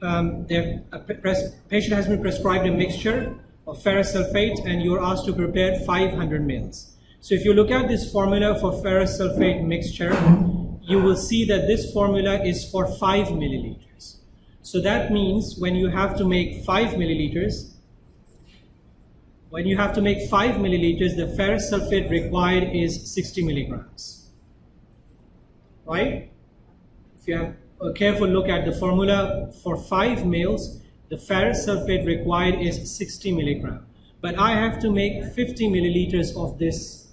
patient has been prescribed a mixture of ferrous sulfate and you're asked to prepare 500 mils. So if you look at this formula for ferrous sulfate mixture, you will see that this formula is for 5 milliliters. So that means when you have to make 5 milliliters, the ferrous sulfate required is 60 milligrams. Right? If you have a careful look at the formula for 5 mils, the ferrous sulfate required is 60 milligrams. But I have to make 50 milliliters of this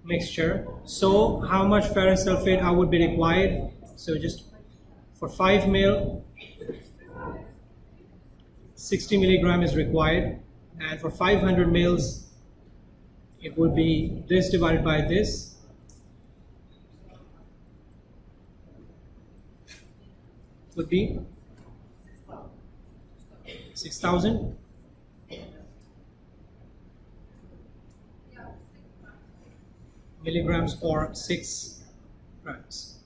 mixture. So how much ferrous sulfate I would be required? So just for 5 mil, 60 milligram is required. And for 500 mils, it would be this divided by this. Would be 6,000. Milligrams or 6 grams.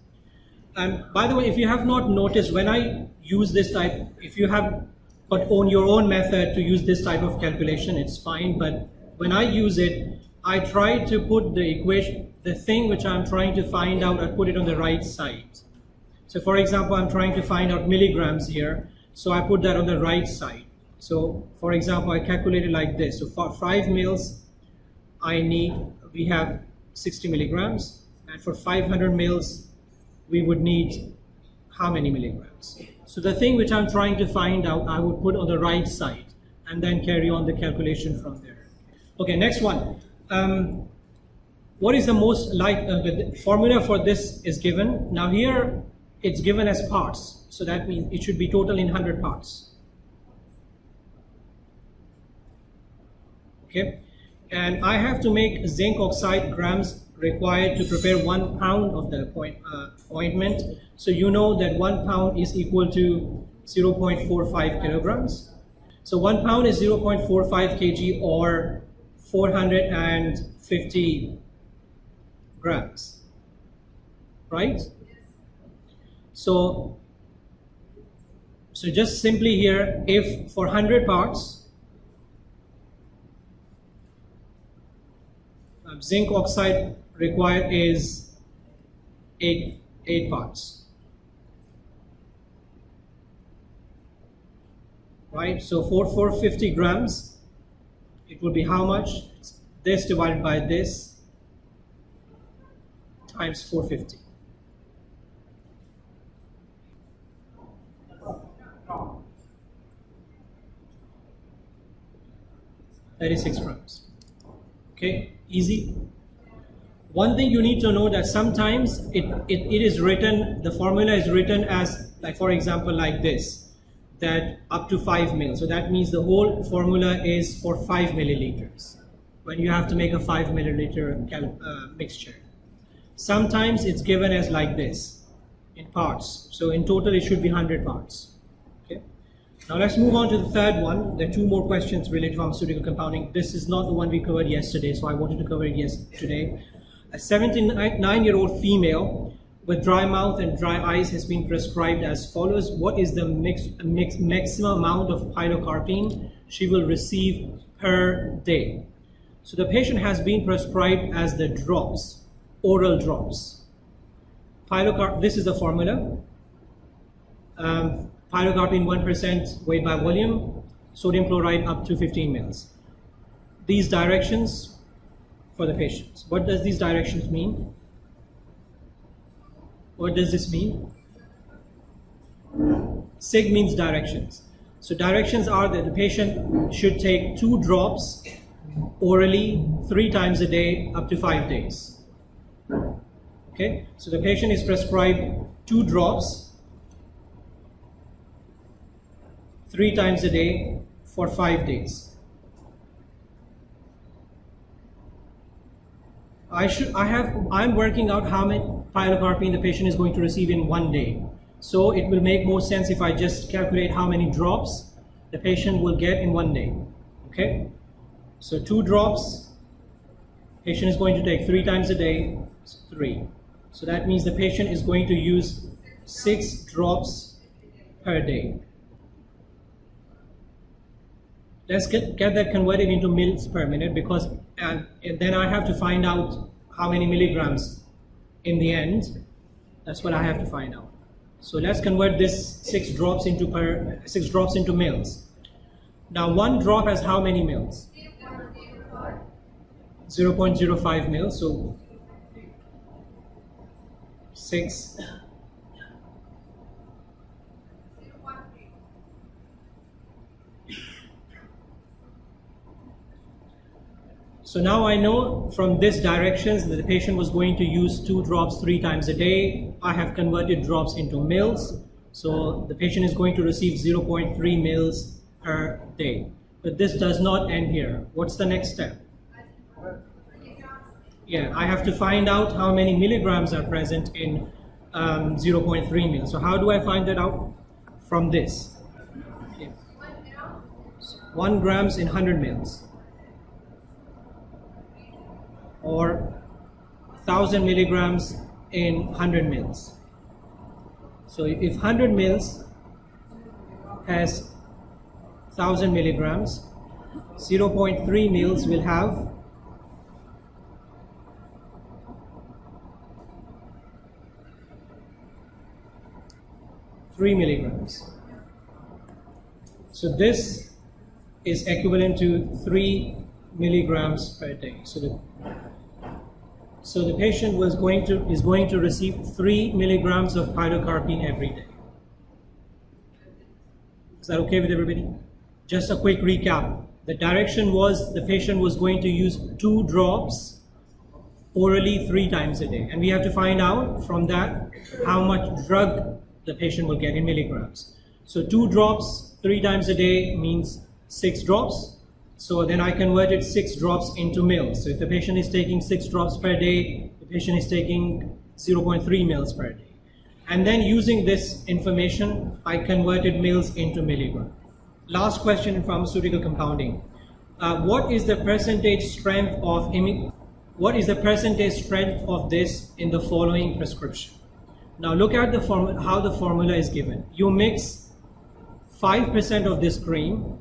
And by the way, if you have not noticed, when I use this type, if you have got on your own method to use this type of calculation, it's fine. But when I use it, I try to put the equation, the thing which I'm trying to find out, I put it on the right side. So for example, I'm trying to find out milligrams here. So I put that on the right side. So for example, I calculated like this. So for 5 mils, we have 60 milligrams. And for 500 mils, we would need how many milligrams? So the thing which I'm trying to find out, I would put on the right side and then carry on the calculation from there. Okay, next one. What is the most the formula for this is given. Now here, it's given as parts. So that means it should be total in 100 parts. Okay, and I have to make zinc oxide grams required to prepare 1 pound of the ointment. So you know that 1 pound is equal to 0.45 kilograms. So 1 pound is 0.45 kg or 450 grams, right? So just simply here, if for 100 parts, zinc oxide required is 8 parts, right? So for 450 grams, it will be how much? It's this divided by this times 450. $36 grams. Okay, easy. One thing you need to know that sometimes it is written, the formula is written as, like for example, like this, that up to 5 mil. So that means the whole formula is for 5 milliliters when you have to make a 5 milliliter mixture. Sometimes it's given as like this in parts. So in total, it should be 100 parts. Now let's move on to the third one. There are 2 more questions related to pharmaceutical compounding. This is not the one we covered yesterday, so I wanted to cover it today. A 79-year-old female with dry mouth and dry eyes has been prescribed as follows. What is the maximum amount of pilocarpine she will receive per day? So the patient has been prescribed as the drops, oral drops. This is the formula. Pilocarpine 1% weight by volume, sodium chloride up to 15 mils. These directions for the patient. What does these directions mean? What does this mean? SIG means directions. So directions are that the patient should take 2 drops orally 3 times a day up to 5 days. Okay, so the patient is prescribed 2 drops 3 times a day for 5 days. I'm working out how much pilocarpine the patient is going to receive in 1 day. So it will make more sense if I just calculate how many drops the patient will get in 1 day. Okay, so 2 drops, patient is going to take 3 times a day, 3. So that means the patient is going to use 6 drops per day. Let's get that converted into mils per minute, because and then I have to find out how many milligrams in the end. That's what I have to find out. So let's convert this 6 drops into mils. Now 1 drop has how many mils? 0.05 mils. So 6. So now I know from this directions that the patient was going to use 2 drops 3 times a day. I have converted drops into mils. So the patient is going to receive 0.3 mils per day. But this does not end here. What's the next step? Yeah, I have to find out how many milligrams are present in 0.3 mils. So how do I find that out? From this. Okay. 1 grams in 100 mils. Or 1000 milligrams in 100 mils. So if 100 mils has 1000 milligrams, 0.3 mils will have 3 milligrams. So this is equivalent to 3 milligrams per day. So the patient is going to receive 3 milligrams of pilocarpine every day. Is that okay with everybody? Just a quick recap. The direction was the patient was going to use 2 drops orally 3 times a day. And we have to find out from that how much drug the patient will get in milligrams. So 2 drops 3 times a day means 6 drops. So then I converted 6 drops into mils. So if the patient is taking 6 drops per day, the patient is taking 0.3 mils per day. And then using this information, I converted mils into milligram. Last question in pharmaceutical compounding. What is the percentage strength of this in the following prescription? Now look at how the formula is given. You mix 5% of this cream,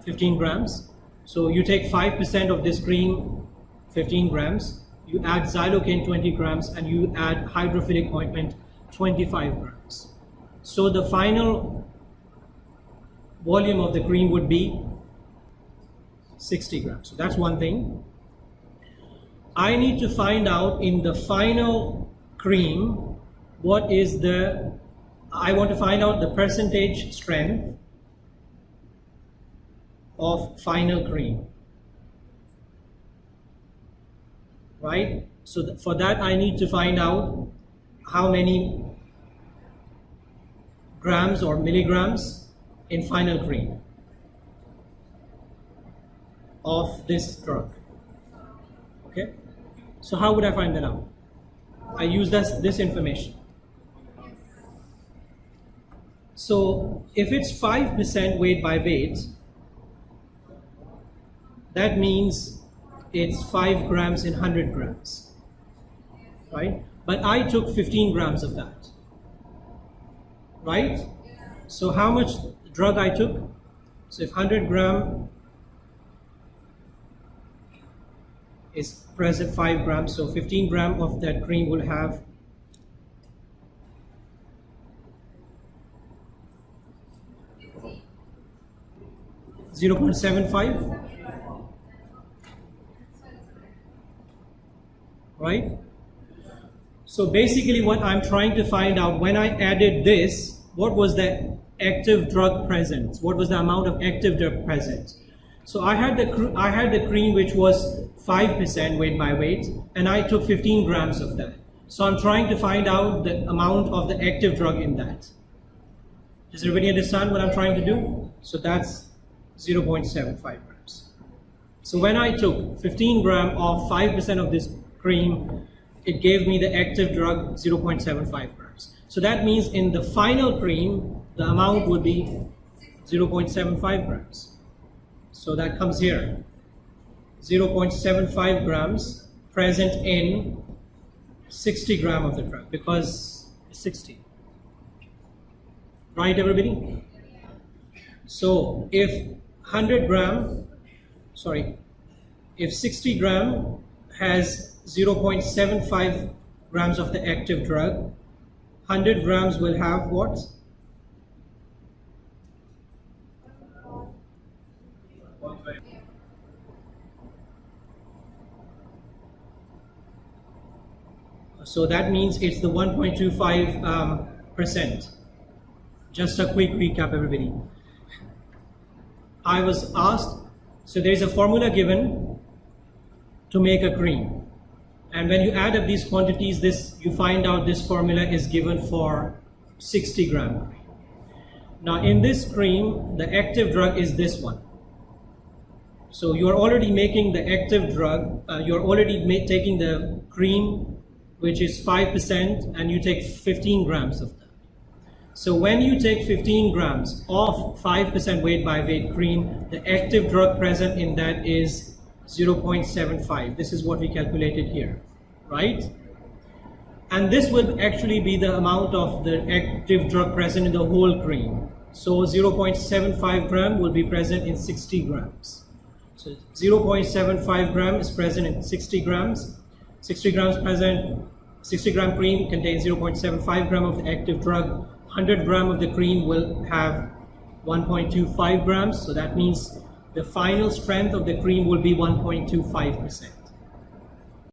15 grams. So you take 5% of this cream, 15 grams. You add xylocaine 20 grams and you add hydrophilic ointment 25 grams. So the final volume of the cream would be 60 grams. So that's one thing. I need to find out in the final cream I want to find out the percentage strength of final cream, right? So for that I need to find out how many grams or milligrams in final cream of this drug. Okay, so how would I find that out? I use this information. So if it's 5% weight by weight, that means it's 5 grams in 100 grams, right? But I took 15 grams of that, right? So how much drug I took? So if 100 gram is present 5 grams, so 15 gram of that cream will have 0.75, right? So basically what I'm trying to find out, when I added this, what was the active drug present? What was the amount of active drug present? So I had the cream which was 5% weight by weight, and I took 15 grams of that. So I'm trying to find out the amount of the active drug in that. Does everybody understand what I'm trying to do? So that's 0.75 grams. So when I took 15 gram of 5% of this cream, it gave me the active drug 0.75 grams. So that means in the final cream, the amount would be 0.75 grams. So that comes here, 0.75 grams present in 60 gram of the drug, because it's 60. Right, everybody? So if 100 gram, sorry, if 60 gram has 0.75 grams of the active drug, 100 grams will have what? So that means it's the 1.25%. Just a quick recap, everybody. I was asked, so there is a formula given to make a cream. And when you add up these quantities, you find out this formula is given for 60 gram cream. Now in this cream, the active drug is this one. So you're already making the active drug, you're already taking the cream, which is 5%, and you take 15 grams of that. So when you take 15 grams of 5% weight by weight cream, the active drug present in that is 0.75. This is what we calculated here, right? And this would actually be the amount of the active drug present in the whole cream. So 0.75 gram will be present in 60 grams. So 0.75 gram is present in 60 grams. 60 grams present, 60 gram cream contains 0.75 gram of the active drug. 100 gram of the cream will have 1.25 grams. So that means the final strength of the cream will be 1.25%.